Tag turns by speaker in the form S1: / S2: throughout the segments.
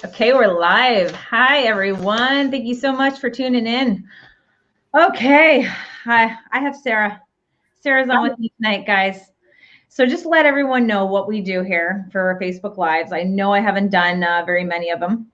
S1: Okay, we're live. Hi, everyone. Thank you so much for tuning in. Okay, hi, I have Sarah. Sarah's on with me tonight, guys. So just let everyone know what we do here for our Facebook Lives. I know I haven't done very many of them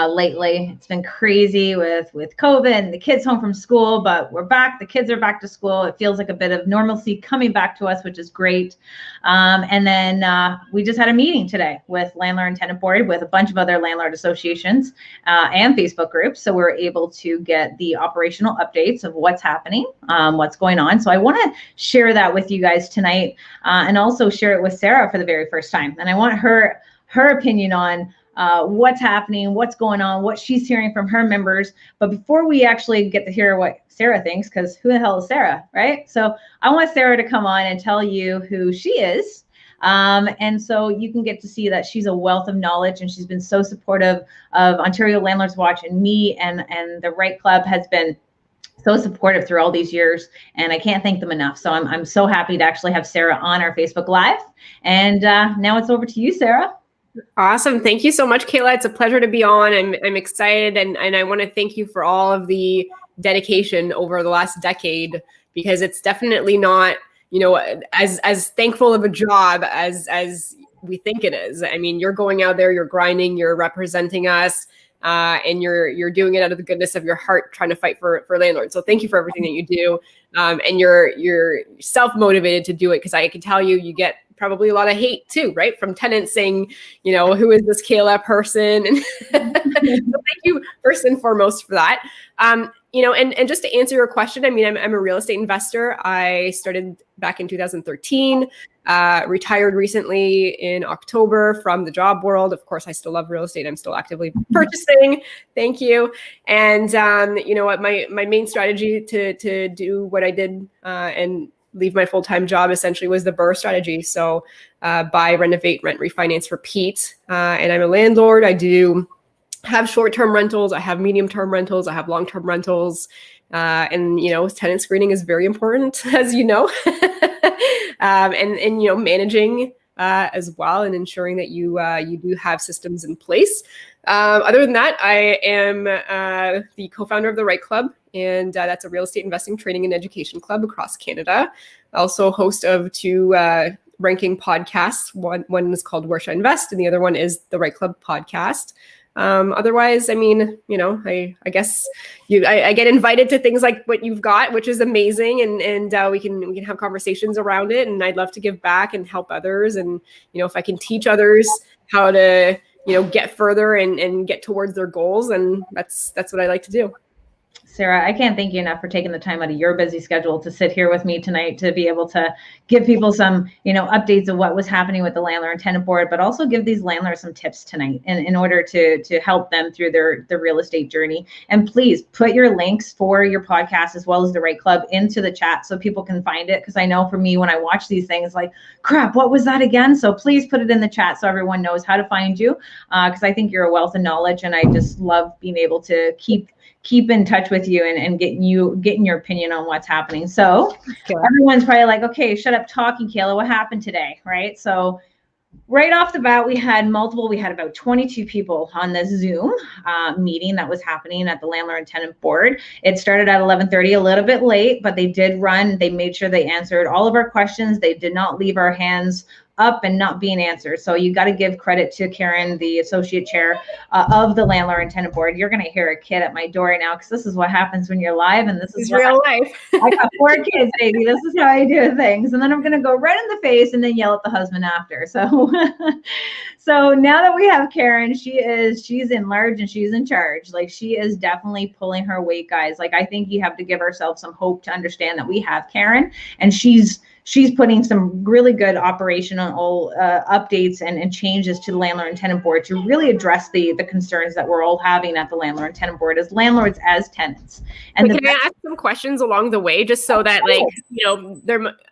S1: lately. It's been crazy with COVID and the kids home from school, but we're back. The kids are back to school. It feels like a bit of normalcy coming back to us, which is great. And then we just had a meeting today with Landlord and Tenant Board with a bunch of other landlord associations and Facebook groups. So we're able to get the operational updates of what's happening, what's going on. So I want to share that with you guys tonight and also share it with Sarah for the very first time. And I want her opinion on what's happening, what's going on, what she's hearing from her members. But before we actually get to hear what Sarah thinks, because who the hell is Sarah, right? So I want Sarah to come on and tell you who she is. And so you can get to see that she's a wealth of knowledge, and she's been so supportive of Ontario Landlords Watch, and me and the Right Club has been so supportive through all these years, and I can't thank them enough. So I'm so happy to actually have Sarah on our Facebook Live. And now it's over to you, Sarah.
S2: Awesome. Thank you so much, Kayla. It's a pleasure to be on. I'm excited, and I want to thank you for all of the dedication over the last decade, because it's definitely not, as thankful of a job as we think it is. I mean, you're going out there, you're grinding, you're representing us, and you're doing it out of the goodness of your heart, trying to fight for landlords. So thank you for everything that you do. And you're self-motivated to do it, because I can tell you get probably a lot of hate too, right? From tenants saying, who is this Kayla person? And so thank you first and foremost for that. And just to answer your question, I mean, I'm a real estate investor. I started back in 2013, retired recently in October from the job world. Of course, I still love real estate. I'm still actively purchasing. Thank you. And you know what, my main strategy to do what I did and leave my full-time job essentially was the BRRRR strategy. So buy, renovate, rent, refinance, repeat. And I'm a landlord. I do have short-term rentals. I have medium-term rentals. I have long-term rentals. And, tenant screening is very important, as you know, and managing as well, and ensuring that you do have systems in place. Other than that, I am the co-founder of the Right Club, and that's a real estate investing, training, and education club across Canada. Also host of two ranking podcasts. One is called Where Should I Invest, and the other one is the Right Club podcast. Otherwise, I mean, I guess I get invited to things like what you've got, which is amazing. And we can have conversations around it. And I'd love to give back and help others. And, if I can teach others how to, get further and get towards their goals. And that's what I like to do.
S1: Sarah, I can't thank you enough for taking the time out of your busy schedule to sit here with me tonight to be able to give people some, updates of what was happening with the Landlord and Tenant Board, but also give these landlords some tips tonight in order to help them through their real estate journey. And please put your links for your podcast as well as the Right Club into the chat so people can find it. Because I know for me, when I watch these things, like, crap, what was that again? So please put it in the chat so everyone knows how to find you, because I think you're a wealth of knowledge, and I just love being able to keep in touch with you and getting your opinion on what's happening. So everyone's probably like, okay, shut up talking, Kayla, what happened today, right? So right off the bat, we had about 22 people on this Zoom meeting that was happening at the Landlord and Tenant Board. It started at 11:30, a little bit late, but they made sure they answered all of our questions. They did not leave our hands up and not being answered. So you got to give credit to Karen, the associate chair of the Landlord and Tenant Board. You're going to hear a kid at my door right now, because this is what happens when you're live, and this is
S2: real life.
S1: I got 4 kids, baby. This is how I do things. And then I'm going to go right in the face and then yell at the husband after. So, so now that we have Karen, she's in large and she's in charge. Like, she is definitely pulling her weight, guys. Like, I think you have to give ourselves some hope to understand that we have Karen, and she's putting some really good operational updates and changes to the Landlord and Tenant Board to really address the concerns that we're all having at the Landlord and Tenant Board as landlords, as tenants. And
S2: can I ask some questions along the way, just so that, like,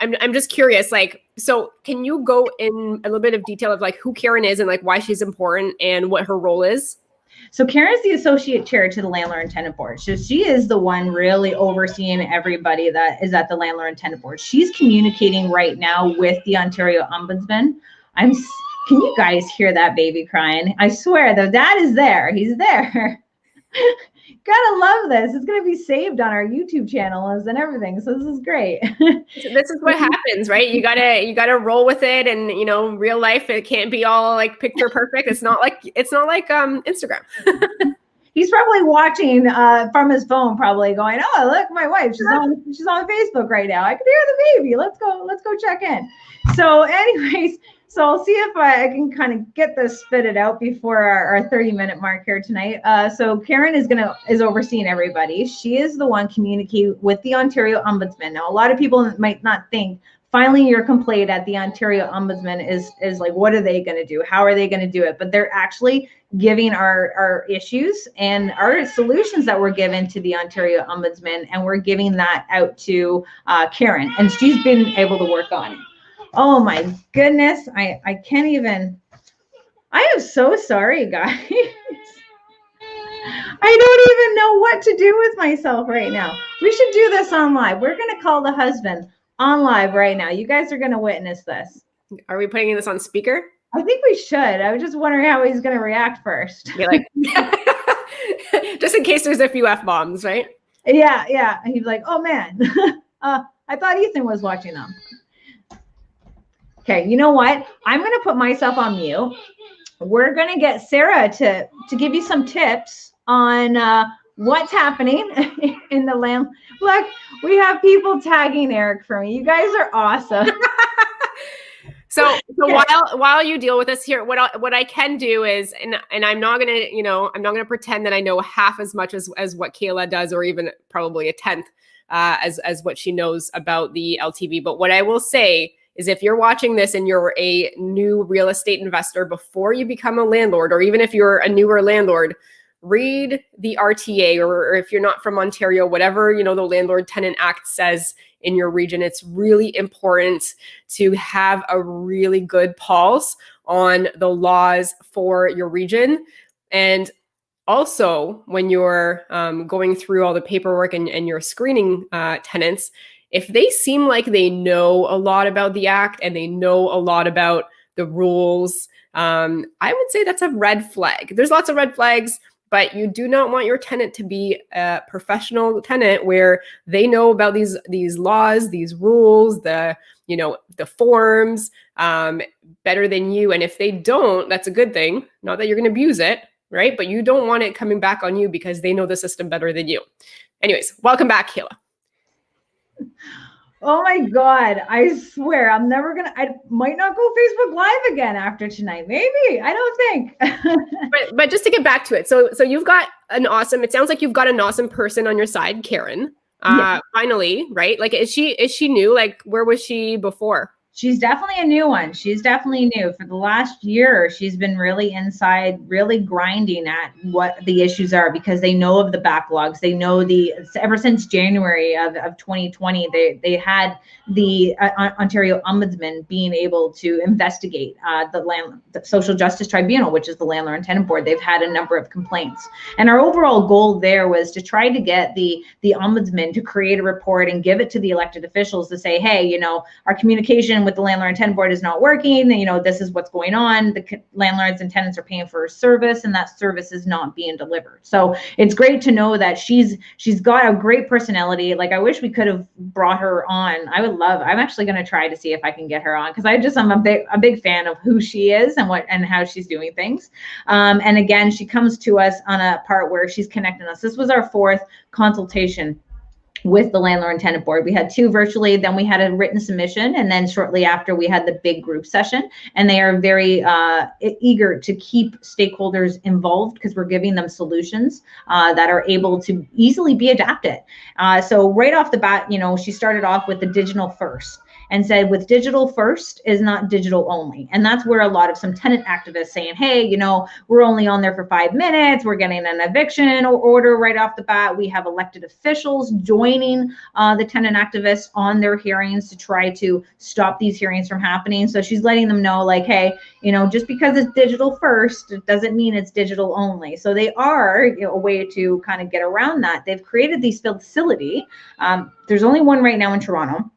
S2: I'm just curious, like, so can you go in a little bit of detail of like who Karen is and like why she's important and what her role is?
S1: So Karen's the associate chair to the Landlord and Tenant Board. So she is the one really overseeing everybody that is at the Landlord and Tenant Board. She's communicating right now with the Ontario Ombudsman. Can you guys hear that baby crying? I swear the dad is there. He's there. Gotta love this. It's gonna be saved on our YouTube channels and everything. So this is great.
S2: This is what happens, right? You gotta roll with it, and real life, it can't be all like picture perfect. It's not like Instagram.
S1: He's probably watching from his phone, probably going, "Oh, look, my wife. She's on Facebook right now. I can hear the baby. Let's go check in." So, anyways, so I'll see if I can kind of get this spitted out before our 30-minute mark here tonight. So Karen is overseeing everybody. She is the one communicating with the Ontario Ombudsman. Now, a lot of people might not think filing your complaint at the Ontario Ombudsman is like, what are they going to do? How are they going to do it? But they're actually giving our issues and our solutions that were given to the Ontario Ombudsman, and we're giving that out to Karen, and she's been able to work on it. Oh my goodness, I can't even, I am so sorry, guys. I don't even know what to do with myself right now. We should do this on live. We're going to call the husband on live right now. You guys are going to witness this.
S2: Are we putting this on speaker?
S1: I think we should. I was just wondering how he's going to react first.
S2: Be like, just in case there's a few F-bombs, right?
S1: Yeah. He's like, oh man, I thought Ethan was watching them. Okay, you know what? I'm going to put myself on mute. We're going to get Sarah to give you some tips on what's happening in the land. Look, we have people tagging Eric for me. You guys are awesome.
S2: So while you deal with this here, what I can do is, and I'm not gonna pretend that I know half as much as what Kayla does, or even probably a tenth as what she knows about the LTB. But what I will say is, if you're watching this and you're a new real estate investor before you become a landlord, or even if you're a newer landlord, read the RTA, or if you're not from Ontario, whatever, the Landlord Tenant Act says in your region. It's really important to have a really good pulse on the laws for your region. And also, when you're going through all the paperwork and you're screening tenants, if they seem like they know a lot about the act and they know a lot about the rules, I would say that's a red flag. There's lots of red flags, but you do not want your tenant to be a professional tenant where they know about these laws, these rules, the forms better than you. And if they don't, that's a good thing. Not that you're going to abuse it, right? But you don't want it coming back on you because they know the system better than you. Anyways, welcome back, Kayla.
S1: Oh my God, I swear I might not go Facebook Live again after tonight. Maybe, I don't think.
S2: but just to get back to it. So you've got it sounds like you've got an awesome person on your side, Karen.
S1: Yeah.
S2: Finally, right? Like, is she new? Like, where was she before?
S1: She's definitely a new one. She's definitely new. For the last year, she's been really inside, really grinding at what the issues are, because they know of the backlogs. They know ever since January of 2020, they had the Ontario Ombudsman being able to investigate the Social Justice Tribunal, which is the Landlord and Tenant Board. They've had a number of complaints. And our overall goal there was to try to get the Ombudsman to create a report and give it to the elected officials to say, hey, our communication with the Landlord and Tenant Board is not working. This is what's going on. The landlords and tenants are paying for a service, and that service is not being delivered. So it's great to know that she's got a great personality. Like, I wish we could have brought her on. I'm actually going to try to see if I can get her on, because I'm a big fan of who she is and how she's doing things. And again, she comes to us on a part where she's connecting us. This was our 4th consultation with the Landlord and Tenant Board. We had 2 virtually, then we had a written submission, and then shortly after we had the big group session. And they are very eager to keep stakeholders involved, because we're giving them solutions that are able to easily be adapted. So right off the bat, she started off with the digital first, and said, with digital first is not digital only. And that's where a lot of some tenant activists saying, hey, we're only on there for 5 minutes. We're getting an eviction order right off the bat. We have elected officials joining the tenant activists on their hearings to try to stop these hearings from happening. So she's letting them know, like, hey, just because it's digital first, it doesn't mean it's digital only. So they are a way to kind of get around that. They've created these facility. There's only one right now in Toronto,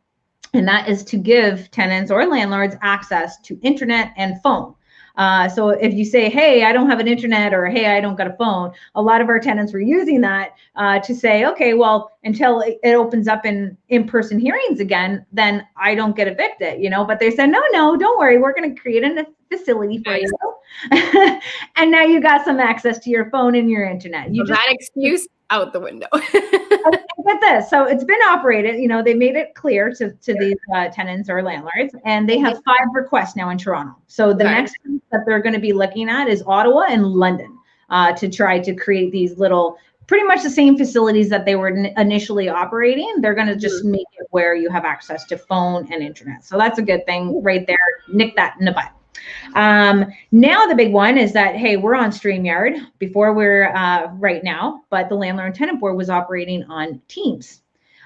S1: and that is to give tenants or landlords access to internet and phone. So if you say, hey, I don't have an internet, or hey, I don't got a phone, a lot of our tenants were using that to say, okay, well, until it opens up in-person hearings again, then I don't get evicted, but they said, no, don't worry, we're going to create a facility for you. And now you got some access to your phone and your internet.
S2: That excuse out the window.
S1: Get this. So it's been operated, they made it clear to these tenants or landlords, and they have 5 requests now in Toronto. So the next thing that they're going to be looking at is Ottawa and London to try to create these little, pretty much the same facilities that they were initially operating. They're going to just make it where you have access to phone and internet. So that's a good thing right there. Nick that in the butt. Now the big one is that, hey, we're on StreamYard before we're right now, but the Landlord and Tenant Board was operating on Teams.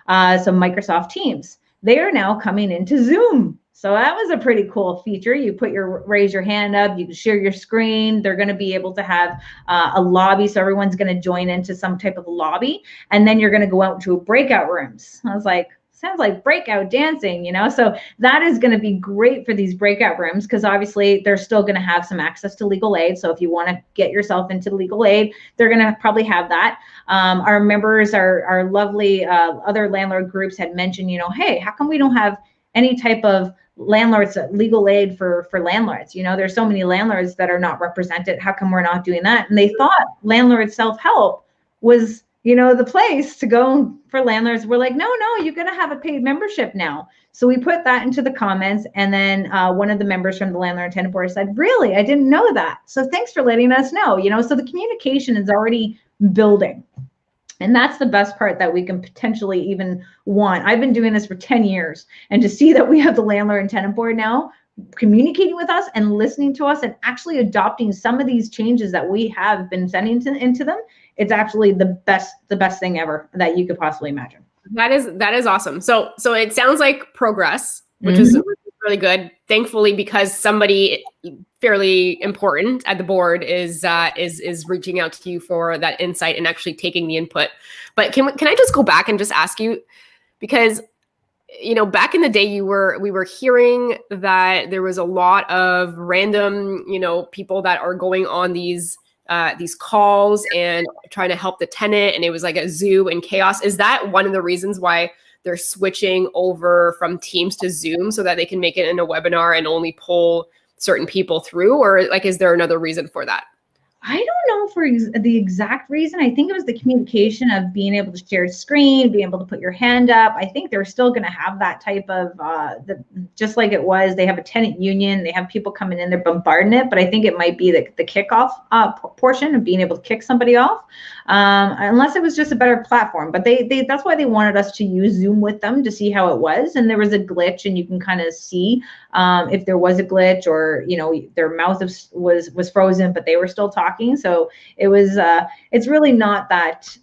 S1: So Microsoft Teams, they are now coming into Zoom. So that was a pretty cool feature. You raise your hand up, you can share your screen. They're going to be able to have a lobby. So everyone's going to join into some type of lobby, and then you're going to go out to breakout rooms. I was like, sounds like breakout dancing, so that is going to be great for these breakout rooms, because obviously they're still going to have some access to legal aid. So if you want to get yourself into legal aid, they're going to probably have that. Our members, our lovely other landlord groups had mentioned, hey, how come we don't have any type of landlords legal aid for landlords? There's so many landlords that are not represented. How come we're not doing that? And they thought landlord self-help was the place to go for landlords. We're like, no, you're going to have a paid membership now. So we put that into the comments. And then one of the members from the Landlord and Tenant Board said, really, I didn't know that. So thanks for letting us know, so the communication is already building. And that's the best part that we can potentially even want. I've been doing this for 10 years. And to see that we have the Landlord and Tenant Board now communicating with us and listening to us and actually adopting some of these changes that we have been sending into them, it's actually the best thing ever that you could possibly imagine.
S2: That is awesome. So it sounds like progress, which is really good. Thankfully, because somebody fairly important at the board is reaching out to you for that insight and actually taking the input. But can I just go back and just ask you, because back in the day, we were hearing that there was a lot of random people that are going on these calls and trying to help the tenant, and it was like a zoo and chaos. Is that one of the reasons why they're switching over from Teams to Zoom, so that they can make it in a webinar and only pull certain people through? Or is there another reason for that?
S1: I don't know for the exact reason. I think it was the communication of being able to share screen, being able to put your hand up. I think they're still going to have that type of, just like it was, they have a tenant union, they have people coming in, they're bombarding it. But I think it might be the kickoff portion of being able to kick somebody off, unless it was just a better platform. But that's why they wanted us to use Zoom with them to see how it was. And there was a glitch, and you can kind of see if there was a glitch, or their mouth was frozen, but they were still talking. So it was it's really not that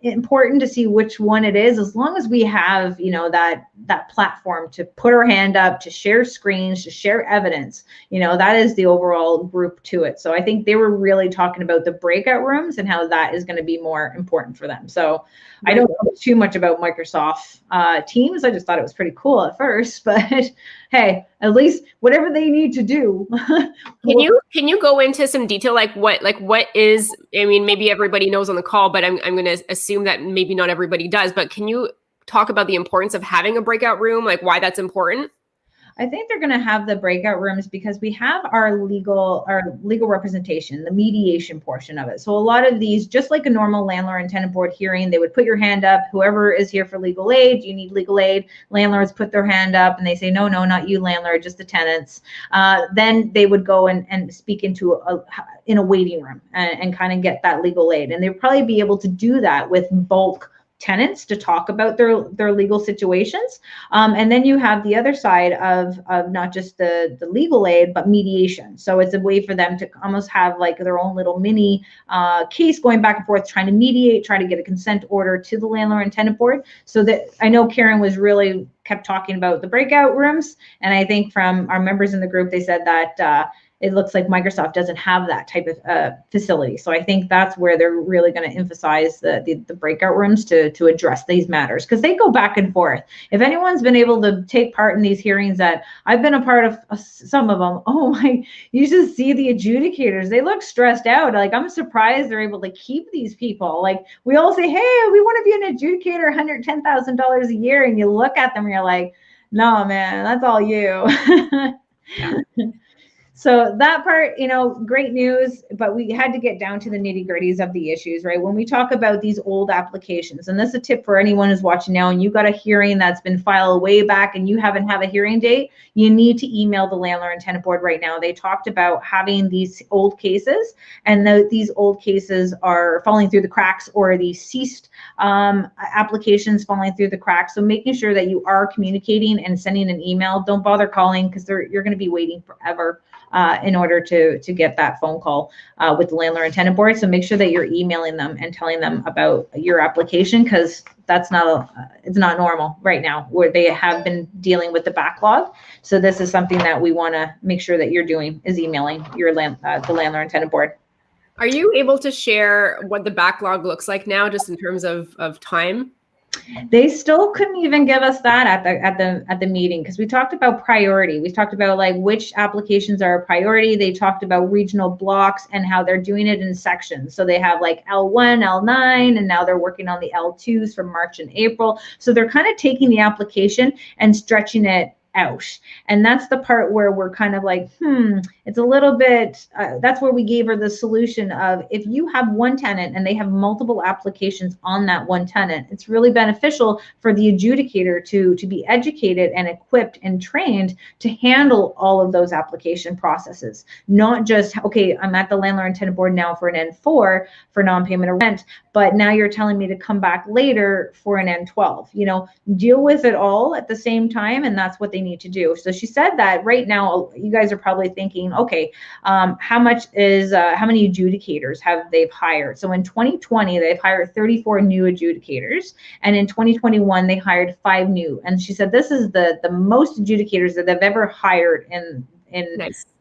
S1: important to see which one it is, as long as we have that platform to put our hand up, to share screens, to share evidence. That is the overall group to it. So I think they were really talking about the breakout rooms and how that is going to be more important for them. So I don't know too much about Microsoft Teams. I just thought it was pretty cool at first, but hey, at least whatever they need to do.
S2: Can you go into some detail, what is? I mean, maybe everybody knows on the call, but I'm going to assume that maybe not everybody does. But can you talk about the importance of having a breakout room, why that's important?
S1: I think they're going to have the breakout rooms because we have our legal representation, the mediation portion of it. So a lot of these, just like a normal landlord and tenant board hearing, they would put your hand up. Whoever is here for legal aid, do you need legal aid? Landlords put their hand up and they say, no, not you, landlord, just the tenants. Then they would go and speak into in a waiting room and kind of get that legal aid. And they'd probably be able to do that with bulk tenants to talk about their legal situations. And then you have the other side of not just the legal aid, but mediation. So it's a way for them to almost have their own little mini case going back and forth, trying to mediate, trying to get a consent order to the landlord and tenant board. So that I know Karen was kept talking about the breakout rooms. And I think from our members in the group, they said that it looks like Microsoft doesn't have that type of facility. So I think that's where they're really going to emphasize the breakout rooms to address these matters, because they go back and forth. If anyone's been able to take part in these hearings that I've been a part of, some of them, oh my, you should see the adjudicators. They look stressed out. Like, I'm surprised they're able to keep these people. Like, we all say, hey, we want to be an adjudicator, $110,000 a year. And you look at them and you're like, no, man, that's all you.
S2: Yeah.
S1: So that part, great news, but we had to get down to the nitty-gritties of the issues, right? When we talk about these old applications, and this is a tip for anyone who's watching now, and you got a hearing that's been filed way back and you haven't had a hearing date, you need to email the Landlord and Tenant Board right now. They talked about having these old cases, and these old cases are falling through the cracks, or the ceased applications falling through the cracks. So making sure that you are communicating and sending an email. Don't bother calling, because you're going to be waiting forever in order to get that phone call with the Landlord and Tenant Board. So make sure that you're emailing them and telling them about your application, because that's it's not normal right now, where they have been dealing with the backlog. So this is something that we want to make sure that you're doing, is emailing your the Landlord and Tenant Board.
S2: Are you able to share what the backlog looks like now, just in terms of time?
S1: They still couldn't even give us that at the meeting, because we talked about priority. We talked about like which applications are a priority. They talked about regional blocks and how they're doing it in sections. So they have like L1, L9, and now they're working on the L2s from March and April. So they're kind of taking the application and stretching it out. And that's the part where we're kind of like, it's a little bit, that's where we gave her the solution of, if you have one tenant and they have multiple applications on that one tenant, it's really beneficial for the adjudicator to be educated and equipped and trained to handle all of those application processes. Not just, okay, I'm at the Landlord and Tenant Board now for an N4 for non-payment of rent, but now you're telling me to come back later for an N12. Deal with it all at the same time, and that's what they need to do. So she said that right now, you guys are probably thinking, okay, how many adjudicators have they've hired? So in 2020, they've hired 34 new adjudicators, and in 2021, they hired 5 new. And she said this is the most adjudicators that they've ever hired in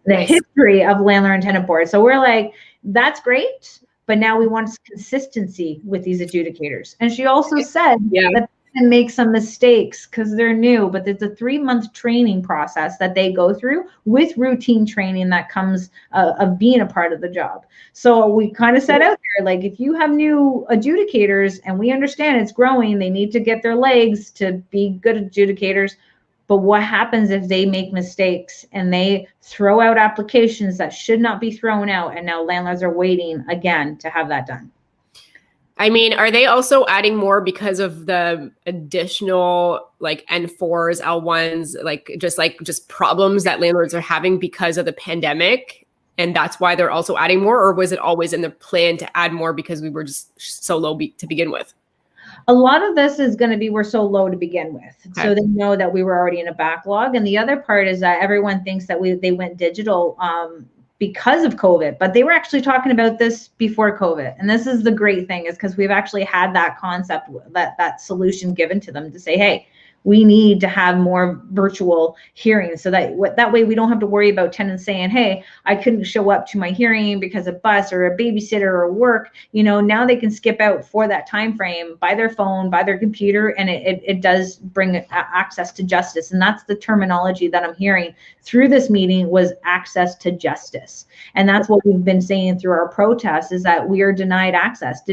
S1: the history of Landlord and Tenant Board. So we're like, that's great, but now we want consistency with these adjudicators. And she also said that they can make some mistakes because they're new, but there's a 3-month training process that they go through with routine training that comes of being a part of the job. So we kind of set out there, like, if you have new adjudicators, and we understand it's growing, they need to get their legs to be good adjudicators. But what happens if they make mistakes and they throw out applications that should not be thrown out, and now landlords are waiting again to have that done?
S2: I mean, are they also adding more because of the additional like N4s, L1s, just problems that landlords are having because of the pandemic? And that's why they're also adding more? Or was it always in the plan to add more because we were just so low to begin with?
S1: A lot of this is going to be, we're so low to begin with. Okay. So they know that we were already in a backlog. And the other part is that everyone thinks that they went digital because of COVID, but they were actually talking about this before COVID. And this is the great thing, is because we've actually had that concept, that solution given to them to say, hey, we need to have more virtual hearings, so that way we don't have to worry about tenants saying, hey, I couldn't show up to my hearing because of bus or a babysitter or work. Now they can skip out for that time frame by their phone, by their computer, and it does bring access to justice. And that's the terminology that I'm hearing through this meeting, was access to justice. And that's what we've been saying through our protests, is that we are denied access.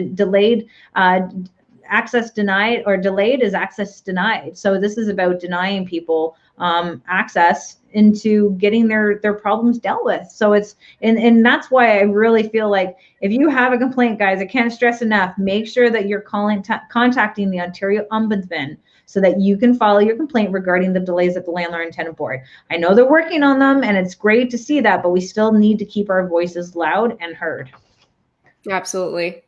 S1: Access denied or delayed is access denied. So this is about denying people access into getting their problems dealt with. So it's, and that's why I really feel like, if you have a complaint, guys, I can't stress enough, make sure that you're contacting the Ontario Ombudsman so that you can file your complaint regarding the delays at the Landlord and Tenant Board. I know they're working on them, and it's great to see that, but we still need to keep our voices loud and heard.
S2: Absolutely.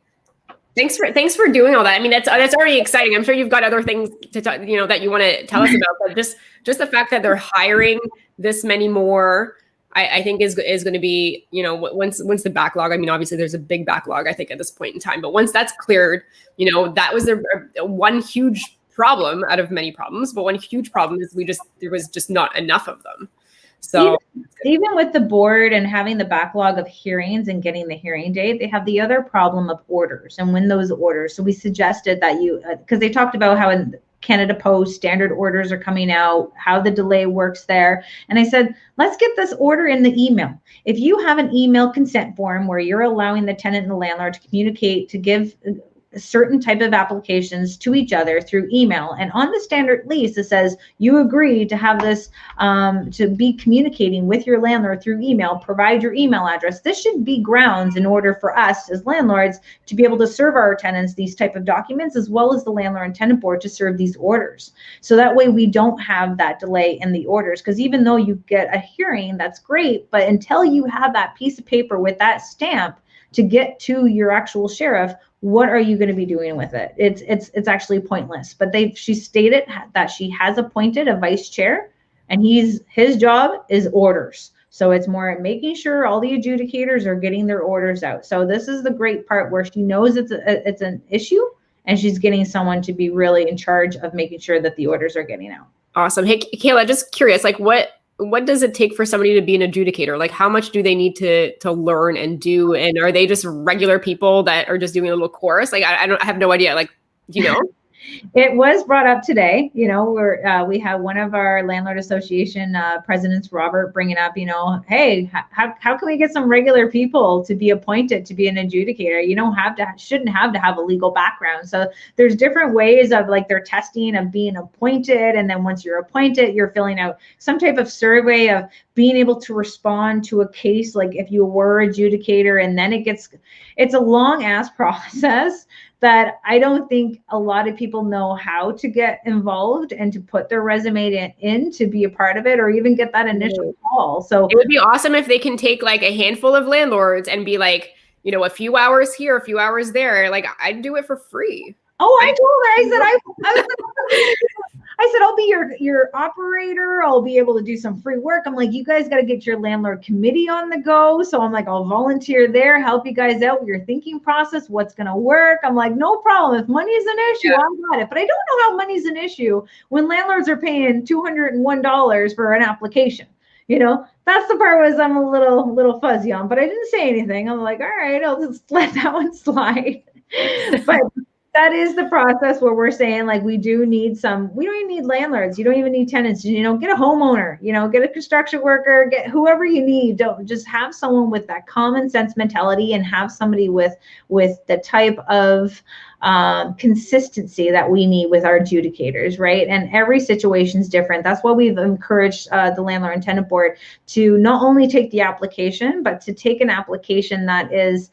S2: Thanks for doing all that. I mean, that's already exciting. I'm sure you've got other things to talk, that you want to tell us about, but just the fact that they're hiring this many more, I think is going to be, once the backlog, I mean, obviously there's a big backlog, I think, at this point in time, but once that's cleared, that was one huge problem out of many problems, but one huge problem is there was just not enough of them. So
S1: even with the board and having the backlog of hearings and getting the hearing date, they have the other problem of orders and when those orders. So we suggested that you, because they talked about how in Canada Post standard orders are coming out, how the delay works there. And I said, let's get this order in the email. If you have an email consent form where you're allowing the tenant and the landlord to communicate, to give certain type of applications to each other through email, and on the standard lease it says you agree to have this to be communicating with your landlord through email, provide your email address. This should be grounds in order for us as landlords to be able to serve our tenants these type of documents, as well as the landlord and tenant board to serve these orders, so that way we don't have that delay in the orders. Because even though you get a hearing, that's great, but until you have that piece of paper with that stamp to get to your actual sheriff, what are you going to be doing with it? It's actually pointless. But she stated that she has appointed a vice chair, and his job is orders. So it's more making sure all the adjudicators are getting their orders out. So this is the great part where she knows it's an issue, and she's getting someone to be really in charge of making sure that the orders are getting out.
S2: Awesome. Hey, Kayla, just curious, like what does it take for somebody to be an adjudicator? Like how much do they need to learn and do? And are they just regular people that are just doing a little course? Like I have no idea. Like, do you know?
S1: It was brought up today. You know, we have one of our landlord association presidents, Robert, bringing up, you know, hey, how can we get some regular people to be appointed to be an adjudicator? You don't shouldn't have to have a legal background. So there's different ways of like their testing of being appointed. And then once you're appointed, you're filling out some type of survey of being able to respond to a case. Like if you were adjudicator, and then it's a long ass process that I don't think a lot of people know how to get involved and to put their resume in to be a part of it, or even get that initial call. So
S2: it would be awesome if they can take like a handful of landlords and be like, you know, a few hours here, a few hours there. Like I'd do it for free.
S1: Oh, I told her, I said, I'll be your operator. I'll be able to do some free work. I'm like, you guys got to get your landlord committee on the go. So I'm like, I'll volunteer there, help you guys out with your thinking process, what's going to work. I'm like, no problem. If money is an issue, yeah, I got it. But I don't know how money's an issue when landlords are paying $201 for an application. You know, that's the part was I'm a little fuzzy on, but I didn't say anything. I'm like, all right, I'll just let that one slide. But that is the process where we're saying like we don't even need landlords. You don't even need tenants. You know, get a homeowner, you know, get a construction worker, get whoever you need. Don't just have someone with that common sense mentality, and have somebody with the type of consistency that we need with our adjudicators, right? And every situation is different. That's why we've encouraged the landlord and tenant board to not only take the application, but to take an application that is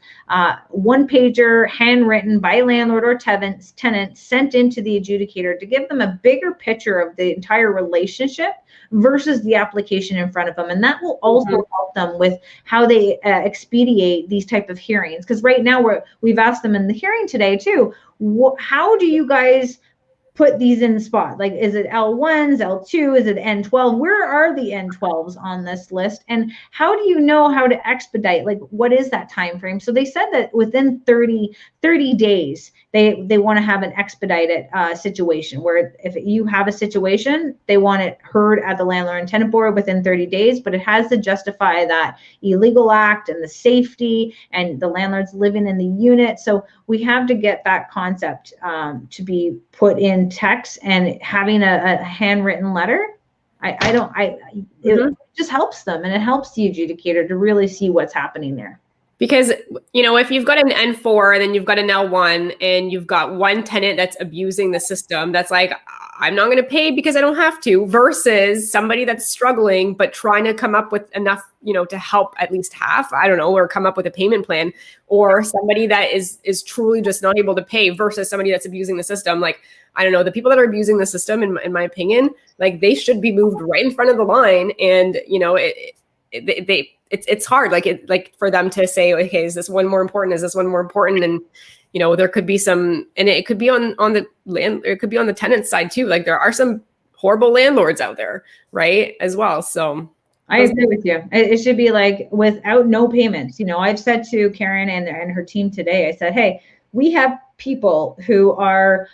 S1: one pager, handwritten by landlord or tenant, sent into the adjudicator to give them a bigger picture of the entire relationship versus the application in front of them. And that will also help them with how they expedite these type of hearings. Because right now we've asked them in the hearing today too, how do you guys put these in the spot? Like, is it L1s, L2, is it N12? Where are the N12s on this list? And how do you know how to expedite? Like, what is that time frame? So they said that within 30 days, they want to have an expedited situation, where if you have a situation, they want it heard at the landlord and tenant board within 30 days, but it has to justify that illegal act and the safety and the landlord's living in the unit. So we have to get that concept to be put in text, and having a handwritten letter, it just helps them, and it helps the adjudicator to really see what's happening there.
S2: Because, you know, if you've got an N4 and then you've got an L1 and you've got one tenant that's abusing the system, that's like, I'm not going to pay because I don't have to, versus somebody that's struggling but trying to come up with enough, you know, to help at least half, I don't know, or come up with a payment plan, or somebody that is truly just not able to pay versus somebody that's abusing the system. Like, I don't know, the people that are abusing the system, in my opinion, like they should be moved right in front of the line. And, you know, it's hard, like for them to say, okay, is this one more important? Is this one more important? And, you know, there could be some, and it could be on the land, it could be on the tenant side too. Like there are some horrible landlords out there, right, as well. So
S1: I agree with you. It should be like without no payments. You know, I've said to Karen and her team today, I said, hey, we have people who are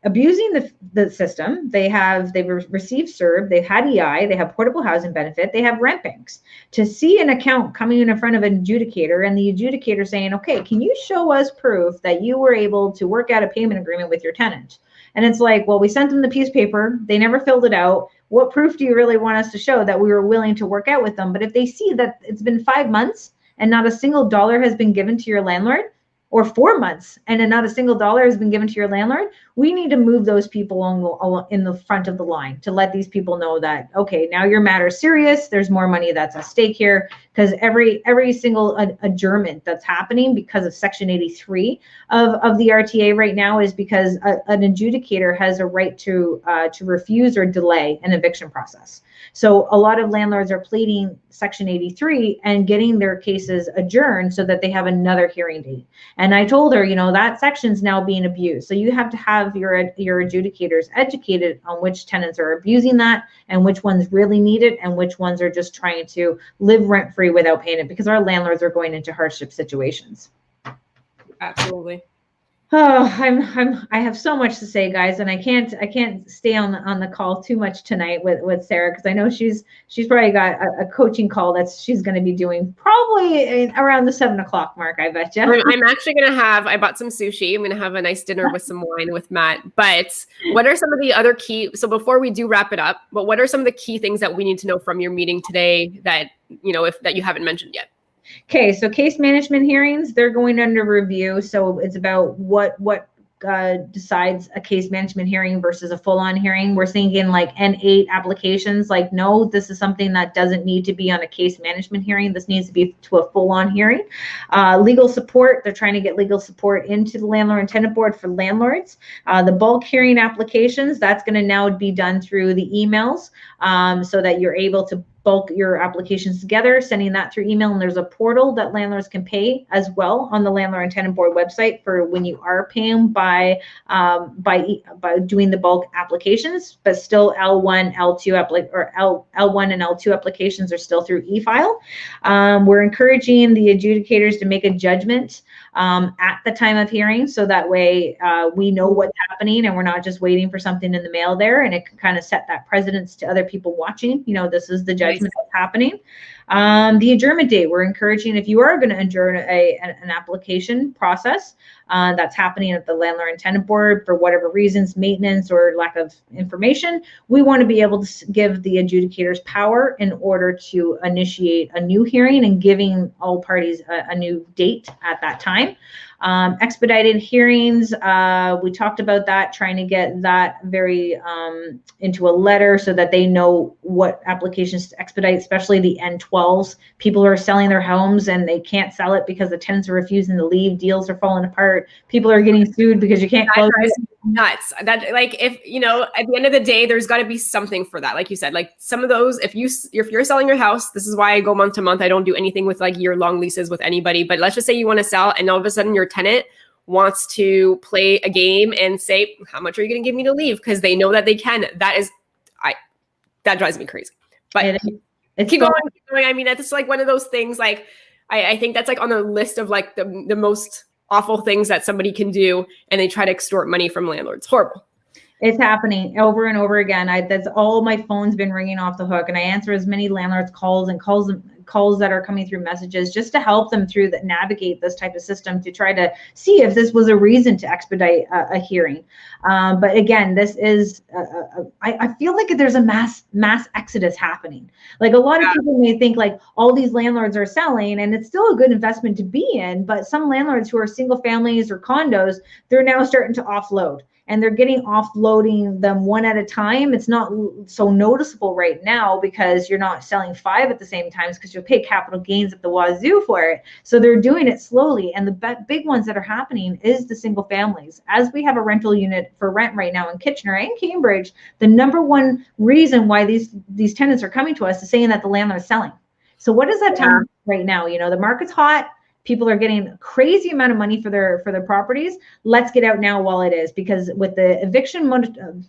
S1: abusing the system. They've received CERB, they've had EI, they have portable housing benefit, they have rent banks. To see an account coming in front of an adjudicator and the adjudicator saying, okay, can you show us proof that you were able to work out a payment agreement with your tenant? And it's like, well, we sent them the piece of paper, they never filled it out. What proof do you really want us to show that we were willing to work out with them? But if they see that it's been 5 months and not a single dollar has been given to your landlord, or 4 months and not a single dollar has been given to your landlord, we need to move those people in the front of the line to let these people know that, okay, now your matter is serious. There's more money that's at stake here, because every single adjournment that's happening because of Section 83 of the RTA right now is because an adjudicator has a right to refuse or delay an eviction process. So a lot of landlords are pleading Section 83 and getting their cases adjourned so that they have another hearing date. And I told her, that section's now being abused. So you have to have your adjudicators educated on which tenants are abusing that and which ones really need it and which ones are just trying to live rent-free without paying it, because our landlords are going into hardship situations.
S2: Absolutely.
S1: Oh, I have so much to say, guys, and I can't stay on the call too much tonight with Sarah, because I know she's probably got a coaching call that she's going to be doing probably around the 7 o'clock mark, I bet you.
S2: I'm actually going to I bought some sushi. I'm going to have a nice dinner with some wine with Matt. But what are some of the other key, so before we do wrap it up, but what are some of the key things that we need to know from your meeting today that, that you haven't mentioned yet?
S1: Okay, so case management hearings, they're going under review. So it's about what decides a case management hearing versus a full-on hearing. We're thinking like N8 applications, like, no, this is something that doesn't need to be on a case management hearing. This needs to be to a full-on hearing. Legal support, they're trying to get legal support into the Landlord and Tenant Board for landlords. The bulk hearing applications, that's going to now be done through the emails, so that you're able to bulk your applications together, sending that through email. And there's a portal that landlords can pay as well on the Landlord and Tenant Board website for when you are paying by doing the bulk applications, but still L1 and L2 applications are still through e-file. We're encouraging the adjudicators to make a judgment at the time of hearing, so that way we know what's happening and we're not just waiting for something in the mail there, and it can kind of set that precedence to other people watching. This is the judgment that's happening. The adjournment date, we're encouraging, if you are going to adjourn an application process that's happening at the Landlord and Tenant Board for whatever reasons, maintenance or lack of information, we want to be able to give the adjudicators power in order to initiate a new hearing and giving all parties a new date at that time. Expedited hearings, we talked about that, trying to get that very into a letter so that they know what applications to expedite, especially the N12s. People are selling their homes and they can't sell it because the tenants are refusing to leave. Deals are falling apart. People are getting sued because you can't close it.
S2: Nuts. That, like, if at the end of the day, there's got to be something for that. Like you said, like some of those, if you're selling your house, this is why I go month to month. I don't do anything with like year-long leases with anybody. But let's just say you want to sell, and all of a sudden your tenant wants to play a game and say, how much are you going to give me to leave? Because they know that they can. That drives me crazy. But keep going. I mean, that's like one of those things. Like I think that's like on the list of like the most awful things that somebody can do, and they try to extort money from landlords. Horrible.
S1: It's happening over and over again. That's all my phone's been ringing off the hook, and I answer as many landlords calls that are coming through messages just to help them through navigate this type of system to try to see if this was a reason to expedite a hearing. But again, this is, I feel like there's a mass exodus happening. Like a lot of people may think like all these landlords are selling, and it's still a good investment to be in, but some landlords who are single families or condos, they're now starting to offload. And they're offloading them one at a time. It's not so noticeable right now because you're not selling 5 at the same time, because you'll pay capital gains at the wazoo for it. So they're doing it slowly. And the big ones that are happening is the single families. As we have a rental unit for rent right now in Kitchener and Cambridge, the number one reason why these tenants are coming to us is saying that the landlord's selling. So what is that time right now? The market's hot. People are getting a crazy amount of money for their properties. Let's get out now while it is, because with the eviction,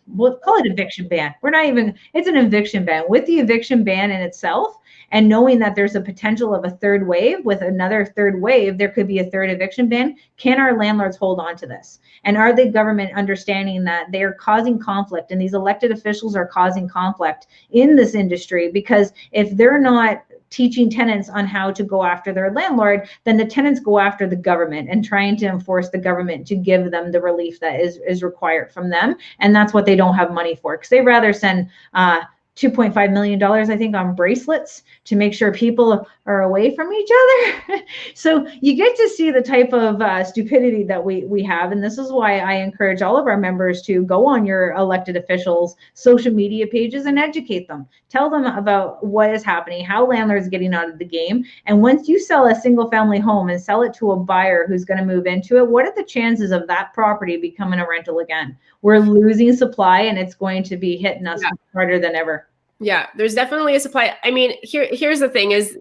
S1: we'll call it eviction ban. It's an eviction ban. With the eviction ban in itself, and knowing that there's a potential of a third wave, with another third wave, there could be a third eviction ban. Can our landlords hold on to this? And are the government understanding that they are causing conflict, and these elected officials are causing conflict in this industry? Because if they're not teaching tenants on how to go after their landlord, then the tenants go after the government and trying to enforce the government to give them the relief that is required from them. And that's what they don't have money for, because they rather send $2.5 million, I think, on bracelets to make sure people are away from each other. So you get to see the type of stupidity that we have. And this is why I encourage all of our members to go on your elected officials' social media pages and educate them. Tell them about what is happening, how landlords are getting out of the game. And once you sell a single family home and sell it to a buyer who's going to move into it, what are the chances of that property becoming a rental again? We're losing supply, and it's going to be hitting us harder than ever.
S2: Yeah, there's definitely a supply. I mean, here's the thing is,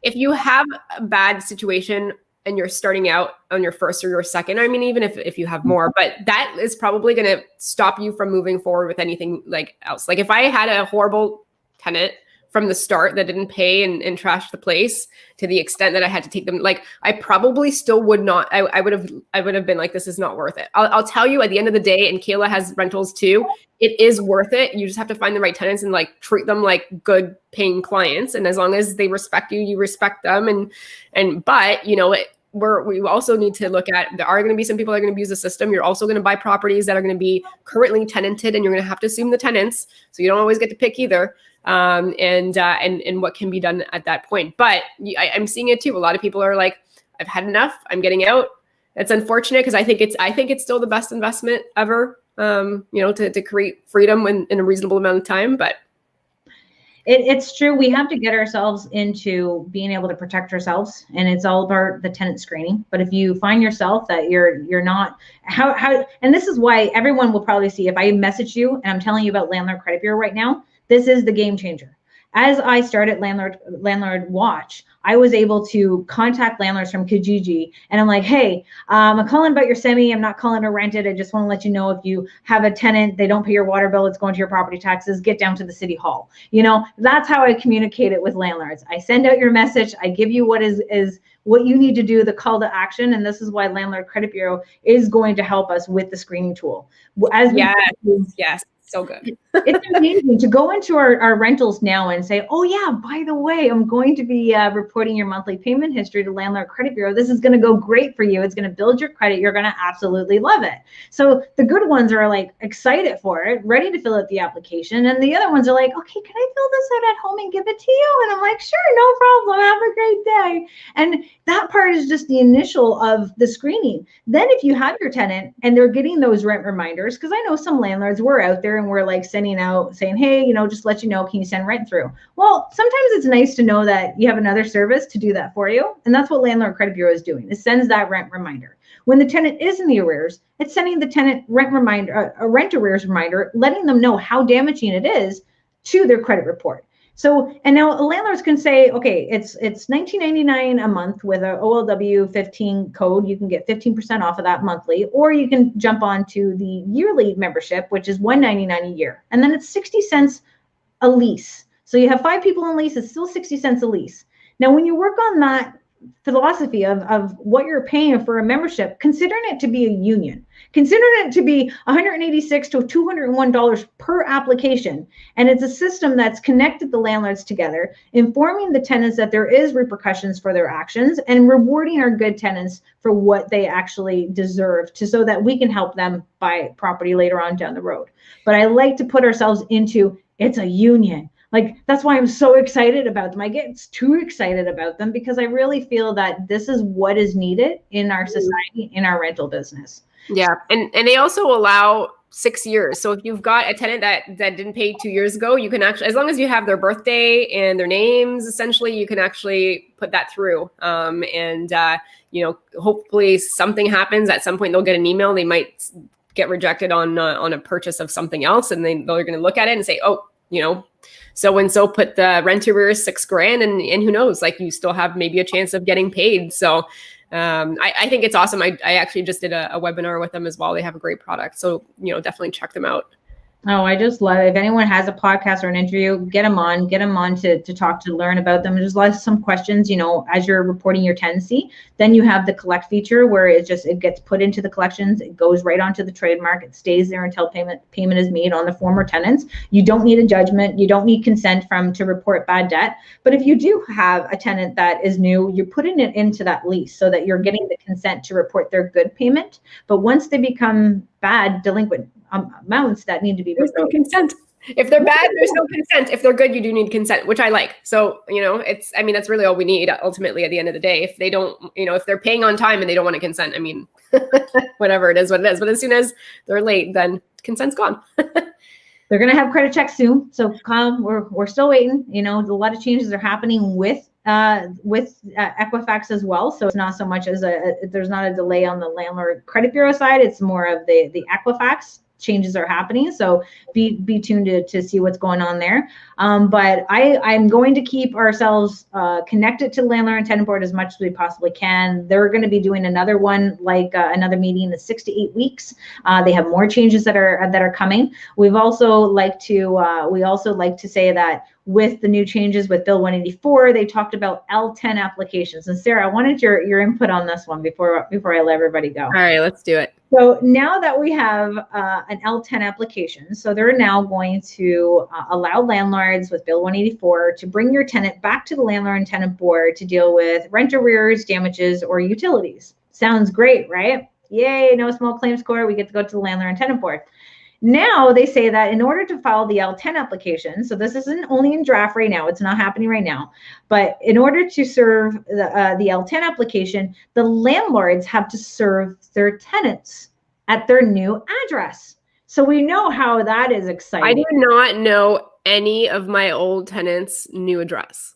S2: if you have a bad situation and you're starting out on your first or your second, I mean, even if you have more, but that is probably going to stop you from moving forward with anything like else. Like if I had a horrible tenant from the start that didn't pay and trashed the place to the extent that I had to take them, like I probably still would not, I would have been like, this is not worth it. I'll tell you at the end of the day, and Kayla has rentals too, it is worth it. You just have to find the right tenants and like treat them like good paying clients. And as long as they respect you, you respect them. But you know, we also need to look at, there are going to be some people that are going to abuse the system. You're also going to buy properties that are going to be currently tenanted, and you're going to have to assume the tenants. So you don't always get to pick either. And what can be done at that point. But I'm seeing it too. A lot of people are like, I've had enough. I'm getting out. It's unfortunate, because I think it's still the best investment ever, to create freedom in a reasonable amount of time. But
S1: it's true. We have to get ourselves into being able to protect ourselves, and it's all about the tenant screening. But if you find yourself that you're not, how, and this is why everyone will probably see, if I message you and I'm telling you about Landlord Credit Bureau right now, this is the game changer. As I started Landlord Watch, I was able to contact landlords from Kijiji, and I'm like, hey, I'm calling about your semi. I'm not calling to rent it. I just want to let you know, if you have a tenant, they don't pay your water bill, it's going to your property taxes, get down to the city hall. You know, that's how I communicate it with landlords. I send out your message. I give you what is what you need to do, the call to action. And this is why Landlord Credit Bureau is going to help us with the screening tool.
S2: Yes. So good.
S1: It's amazing to go into our rentals now and say, oh yeah, by the way, I'm going to be reporting your monthly payment history to Landlord Credit Bureau. This is going to go great for you. It's going to build your credit. You're going to absolutely love it. So the good ones are like excited for it, ready to fill out the application. And the other ones are like, okay, can I fill this out at home and give it to you? And I'm like, sure, no problem. Have a great day. And that part is just the initial of the screening. Then if you have your tenant and they're getting those rent reminders, because I know some landlords were out there and we're like sending out saying, hey, just let you know, can you send rent through? Well, sometimes it's nice to know that you have another service to do that for you. And that's what Landlord Credit Bureau is doing. It sends that rent reminder. When the tenant is in the arrears, it's sending the tenant a rent arrears reminder, letting them know how damaging it is to their credit report. So, and now landlords can say, okay, it's $19.99 a month with a OLW 15 code. You can get 15% off of that monthly, or you can jump on to the yearly membership, which is $199 a year. And then it's 60 cents a lease. So you have 5 people in lease, it's still 60 cents a lease. Now, when you work on that philosophy of what you're paying for a membership, considering it to be a union, considering it to be $186 to $201 per application, and it's a system that's connected the landlords together, informing the tenants that there is repercussions for their actions, and rewarding our good tenants for what they actually deserve, so that we can help them buy property later on down the road. But I like to put ourselves into, it's a union. Like, that's why I'm so excited about them. I get too excited about them because I really feel that this is what is needed in our society, in our rental business.
S2: Yeah. And they also allow 6 years. So if you've got a tenant that didn't pay 2 years ago, you can actually, as long as you have their birthday and their names, essentially, you can actually put that through. Hopefully something happens. At some point, they'll get an email. They might get rejected on a purchase of something else. And they're going to look at it and say, oh, so-and-so put the rent arrears $6,000, and who knows, like, you still have maybe a chance of getting paid. So I think it's awesome. I actually just did a webinar with them as well. They have a great product. So, definitely check them out.
S1: Oh, I just love it. If anyone has a podcast or an interview, get them on to talk, to learn about them. There's lots of some questions, as you're reporting your tenancy, then you have the collect feature where it gets put into the collections. It goes right onto the trademark. It stays there until payment is made on the former tenants. You don't need a judgment. You don't need consent to report bad debt. But if you do have a tenant that is new, you're putting it into that lease so that you're getting the consent to report their good payment. But once they become bad, delinquent amounts that need to be,
S2: there's no consent. If they're bad, there's no consent. If they're good, you do need consent, which I like. So, that's really all we need ultimately at the end of the day. If they don't, if they're paying on time and they don't want to consent, whatever it is, what it is. But as soon as they're late, then consent's gone.
S1: They're going to have credit checks soon. So we're still waiting. A lot of changes are happening with Equifax as well. So it's not so much as there's not a delay on the landlord credit bureau side. It's more of the Equifax changes are happening. So be tuned to see what's going on there. But I'm going to keep ourselves connected to the landlord and tenant board as much as we possibly can. They're going to be doing another one, another meeting in 6 to 8 weeks. They have more changes that are coming. We've also like to say that with the new changes with Bill 184, they talked about L10 applications. And Sarah, I wanted your input on this one before I let everybody go.
S2: All right, let's do it.
S1: So now that we have an L10 application, so they're now going to allow landlords with Bill 184 to bring your tenant back to the landlord and tenant board to deal with rent arrears, damages, or utilities. Sounds great, right? Yay, no small claims court. We get to go to the landlord and tenant board. Now they say that in order to file the L10 application, so this isn't only in draft right now, it's not happening right now, but in order to serve the L10 application, the landlords have to serve their tenants at their new address. So we know how that is exciting.
S2: I do not know any of my old tenants' new address.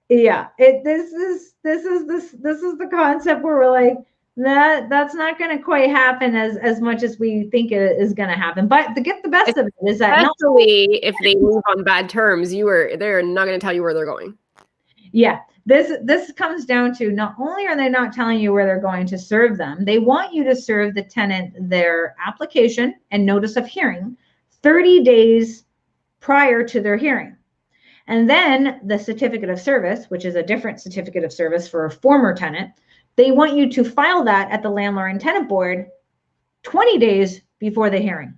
S1: Yeah, this is the concept where we're like, that's not going to quite happen as much as we think it is going to happen. But the best of it is that
S2: especially if they move on bad terms, they're not going to tell you where they're going.
S1: Yeah, this comes down to not only are they not telling you where they're going to serve them, they want you to serve the tenant their application and notice of hearing 30 days prior to their hearing. And then the certificate of service, which is a different certificate of service for a former tenant, they want you to file that at the landlord and tenant board 20 days before the hearing.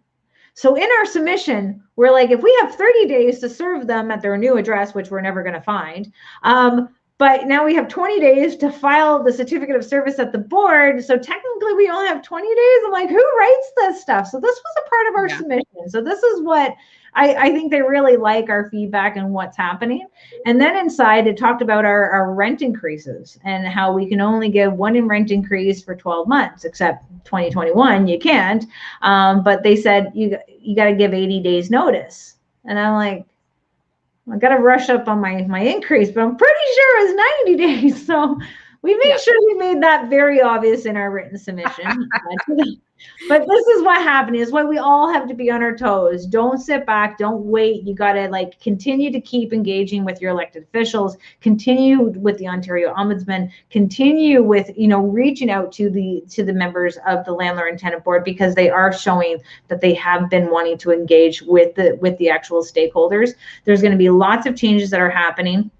S1: So in our submission, we're like, if we have 30 days to serve them at their new address, which we're never going to find, but now we have 20 days to file the certificate of service at the board. So technically we only have 20 days. I'm like, who writes this stuff? So this was a part of our submission. So this is what I think they really like our feedback and what's happening. And then inside it talked about our rent increases and how we can only give one rent increase for 12 months, except 2021, you can't. But they said you got to give 80 days notice. And I'm like, I got to rush up on my increase, but I'm pretty sure it's 90 days. So we made sure we made that very obvious in our written submission. But this is what happened. Is why we all have to be on our toes. Don't sit back. Don't wait. You got to continue to keep engaging with your elected officials. Continue with the Ontario Ombudsman. Continue with reaching out to the members of the landlord and tenant board, because they are showing that they have been wanting to engage with the actual stakeholders. There's going to be lots of changes that are happening.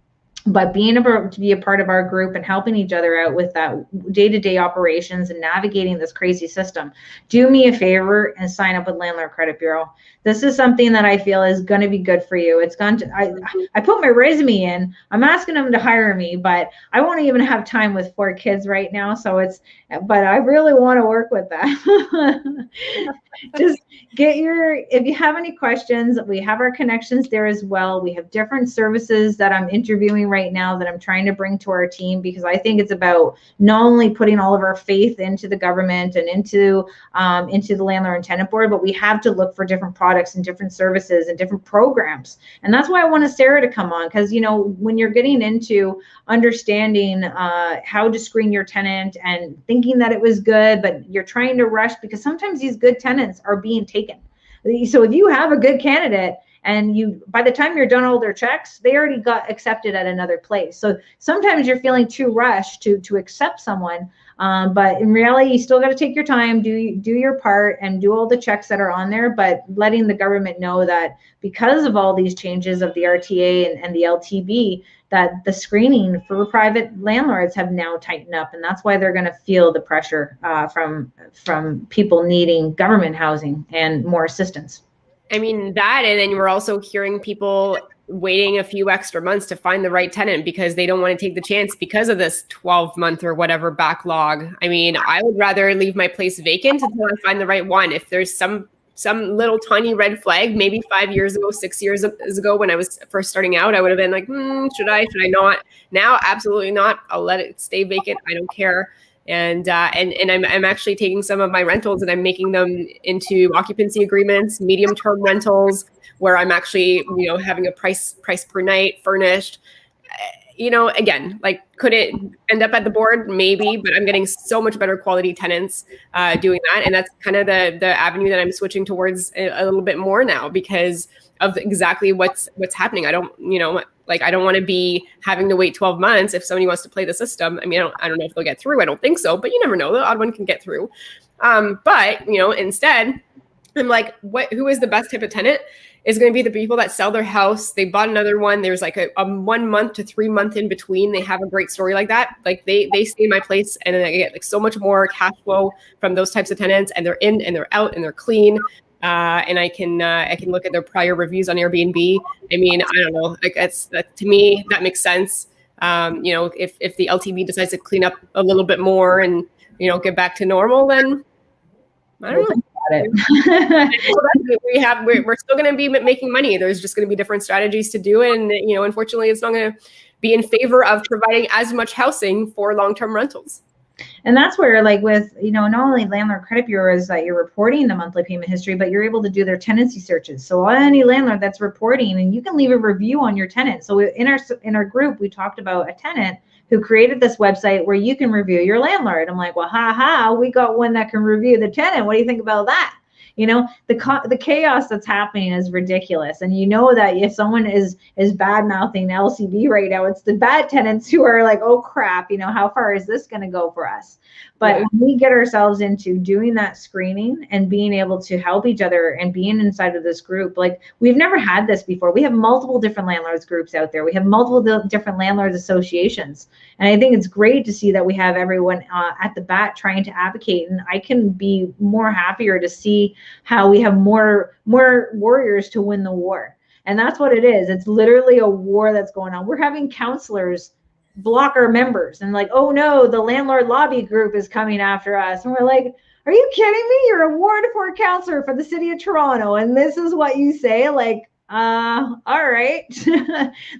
S1: But being able to be a part of our group and helping each other out with that day-to-day operations and navigating this crazy system, do me a favor and sign up with Landlord Credit Bureau. This is something that I feel is going to be good for you. It's going to, I put my resume in. I'm asking them to hire me, but I won't even have time with 4 kids right now. So but I really want to work with that. Just if you have any questions, we have our connections there as well. We have different services that I'm interviewing right now that I'm trying to bring to our team, because I think it's about not only putting all of our faith into the government and into the landlord and tenant board, but we have to look for different products and different services and different programs. And that's why I wanted Sarah to come on, because when you're getting into understanding how to screen your tenant and thinking that it was good, but you're trying to rush, because sometimes these good tenants are being taken. So if you have a good candidate and by the time you're done all their checks, they already got accepted at another place. So sometimes you're feeling too rushed to accept someone, but in reality, you still got to take your time, do your part, and do all the checks that are on there, but letting the government know that because of all these changes of the RTA and the LTB, that the screening for private landlords have now tightened up, and that's why they're going to feel the pressure from people needing government housing and more assistance.
S2: I mean, that, and then we're also hearing people waiting a few extra months to find the right tenant because they don't want to take the chance because of this 12-month or whatever backlog. I mean, I would rather leave my place vacant until I find the right one. If there's some little tiny red flag, maybe 5 years ago, 6 years ago, when I was first starting out, I would have been like, should I not? Now, absolutely not. I'll let it stay vacant. I don't care. And I'm actually taking some of my rentals and I'm making them into occupancy agreements, medium-term rentals, where I'm actually, having a price per night furnished. Again, like, could it end up at the board? Maybe, but I'm getting so much better quality tenants doing that. And that's kind of the avenue that I'm switching towards a little bit more now because of exactly what's happening. I don't want to be having to wait 12 months if somebody wants to play the system. I mean, I don't know if they'll get through. I don't think so, but you never know. The odd one can get through. But instead, I'm like, who is the best type of tenant? Is going to be the people that sell their house. They bought another one. There's like a 1 month to 3 month in between. They have a great story like that. Like they stay in my place and then I get like so much more cash flow from those types of tenants, and they're in and they're out and they're clean. And I can look at their prior reviews on Airbnb. I mean, I don't know, like to me, that makes sense. If the LTV decides to clean up a little bit more and, get back to normal, then I don't know. We're still going to be making money. There's just going to be different strategies to do it. And, unfortunately, it's not going to be in favor of providing as much housing for long-term rentals.
S1: And that's where, like, with, not only landlord credit bureaus that you're reporting the monthly payment history, but you're able to do their tenancy searches. So any landlord that's reporting, and you can leave a review on your tenant. So in our group, we talked about a tenant who created this website where you can review your landlord. I'm like, well, we got one that can review the tenant. What do you think about that? The chaos that's happening is ridiculous. And that if someone is bad mouthing LCB right now, it's the bad tenants who are like, oh crap, how far is this going to go for us? But when we get ourselves into doing that screening and being able to help each other and being inside of this group, like, we've never had this before. We have multiple different landlords groups out there. We have multiple different landlords associations. And I think it's great to see that we have everyone at the bat trying to advocate. And I can be more happier to see how we have more warriors to win the war. And that's what it is. It's literally a war that's going on. We're having counselors block our members and like, oh no, the landlord lobby group is coming after us. And we're like, are you kidding me? You're a Ward 4 counselor for the city of Toronto, and this is what you say? Like, all right,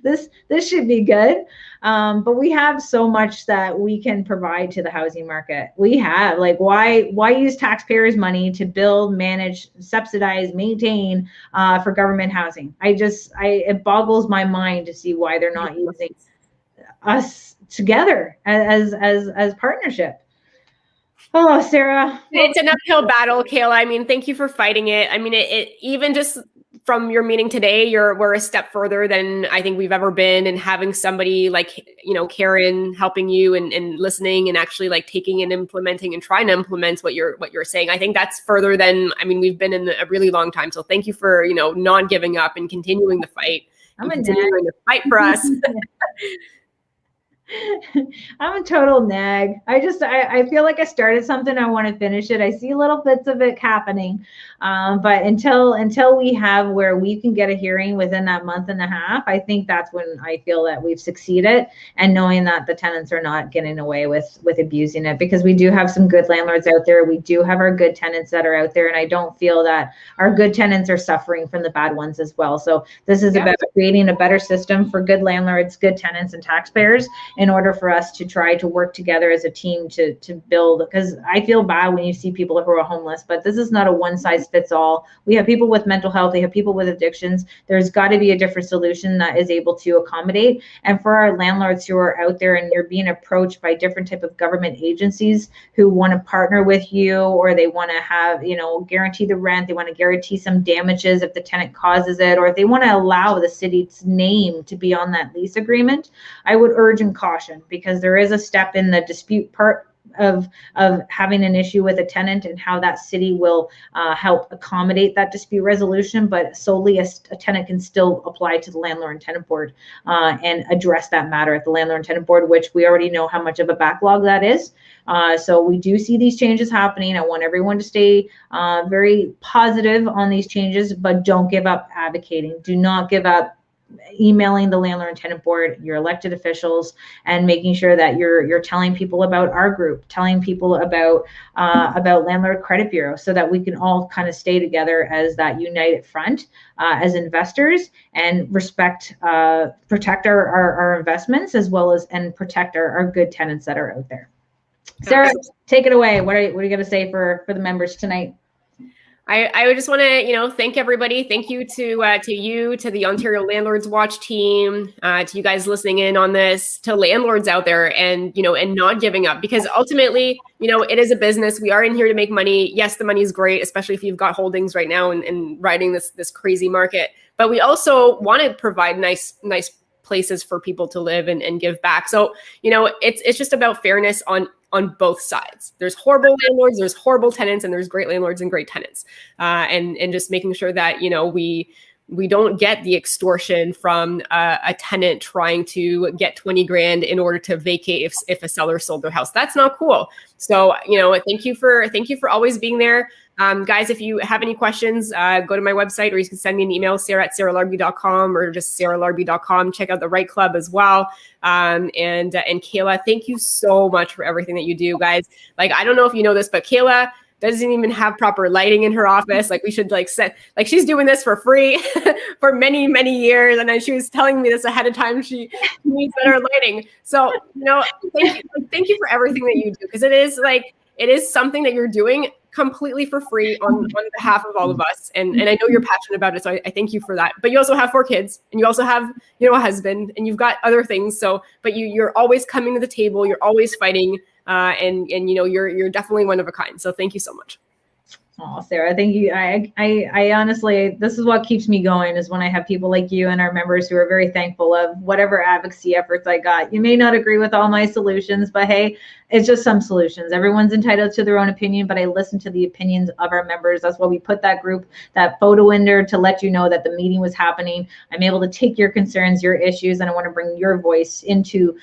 S1: this should be good. But we have so much that we can provide to the housing market. We have, like, why use taxpayers' money to build, manage, subsidize, maintain for government housing? It boggles my mind to see why they're not using us together as partnership. Oh, Sarah.
S2: It's an uphill battle, Kayla. I mean, thank you for fighting it. I mean, it even just from your meeting today, we're a step further than I think we've ever been, and having somebody like, Karen helping you and listening and actually like taking and implementing and trying to implement what you're saying. I think that's further than, we've been in a really long time. So thank you for, not giving up and continuing the fight. Continuing to fight for us.
S1: I'm a total nag. I feel like I started something, I want to finish it. I see little bits of it happening. But until we have where we can get a hearing within that month and a half, I think that's when I feel that we've succeeded, and knowing that the tenants are not getting away with abusing it, because we do have some good landlords out there. We do have our good tenants that are out there, and I don't feel that our good tenants are suffering from the bad ones as well. So this is about creating a better system for good landlords, good tenants, and taxpayers, in order for us to try to work together as a team to build, because I feel bad when you see people who are homeless, but this is not a one size fits all. We have people with mental health, we have people with addictions. There's got to be a different solution that is able to accommodate. And for our landlords who are out there and you're being approached by different type of government agencies who want to partner with you, or they want to have, guarantee the rent, they want to guarantee some damages if the tenant causes it, or if they want to allow the city's name to be on that lease agreement, I would urge and caution, because there is a step in the dispute part of having an issue with a tenant and how that city will help accommodate that dispute resolution, but solely a tenant can still apply to the landlord and tenant board and address that matter at the landlord and tenant board, which we already know how much of a backlog that is. So we do see these changes happening. I want everyone to stay very positive on these changes, but don't give up advocating. Do not give up emailing the landlord and tenant board, your elected officials, and making sure that you're telling people about our group, telling people about Landlord Credit Bureau, so that we can all kind of stay together as that united front as investors, and protect our investments, as well as and protect our good tenants that are out there. Sarah, take it away. What are you going to say for the members tonight?
S2: I would just want to, thank everybody. Thank you to the Ontario Landlords Watch team, to you guys listening in on this, to landlords out there, and, and not giving up, because ultimately, it is a business. We are in here to make money. Yes, the money is great, especially if you've got holdings right now and riding this crazy market. But we also want to provide nice places for people to live and give back. So, it's just about fairness on both sides. There's horrible landlords, there's horrible tenants, and there's great landlords and great tenants. And just making sure that, we don't get the extortion from a tenant trying to get 20 grand in order to vacate if a seller sold their house. That's not cool. So, thank you for always being there. Guys, if you have any questions, go to my website, or you can send me an email, sarah@sarahlarbi.com, or just sarahlarbi.com. Check out the Right Club as well. And Kayla, thank you so much for everything that you do, guys. Like, I don't know if you know this, but Kayla doesn't even have proper lighting in her office. Like, we should she's doing this for free for many, many years. And then she was telling me this ahead of time. She needs better lighting. So, thank you for everything that you do. Because it is something that you're doing completely for free on behalf of all of us. And I know you're passionate about it. So I thank you for that. But you also have 4 kids, and you also have, a husband, and you've got other things. So, but you're always coming to the table. You're always fighting. And you're definitely one of a kind. So thank you so much.
S1: Oh, Sarah, thank you. I honestly, this is what keeps me going, is when I have people like you and our members who are very thankful of whatever advocacy efforts I got. You may not agree with all my solutions, but hey, it's just some solutions. Everyone's entitled to their own opinion, but I listen to the opinions of our members. That's why we put that photo in there, to let you know that the meeting was happening. I'm able to take your concerns, your issues, and I want to bring your voice into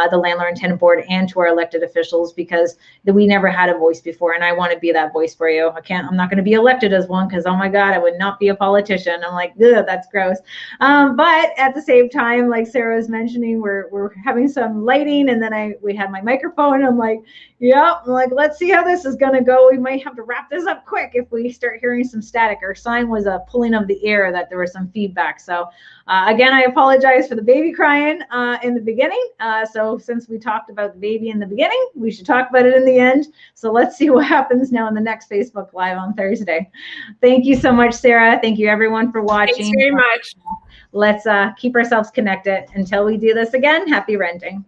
S1: the Landlord and Tenant Board and to our elected officials, because we never had a voice before, and I want to be that voice for you. I'm not going to be elected as one, because, oh my God, I would not be a politician. I'm like, ugh, that's gross. But at the same time, like Sarah was mentioning, we're having some lighting, and then we had my microphone. I'm like, yeah, let's see how this is going to go. We might have to wrap this up quick if we start hearing some static. Our sign was a pulling of the air that there was some feedback. So again, I apologize for the baby crying in the beginning. So since we talked about the baby in the beginning, we should talk about it in the end. So let's see what happens now in the next Facebook Live on Thursday. Thank you so much, Sarah. Thank you, everyone, for watching.
S2: Thanks very much.
S1: Let's keep ourselves connected. Until we do this again, happy renting.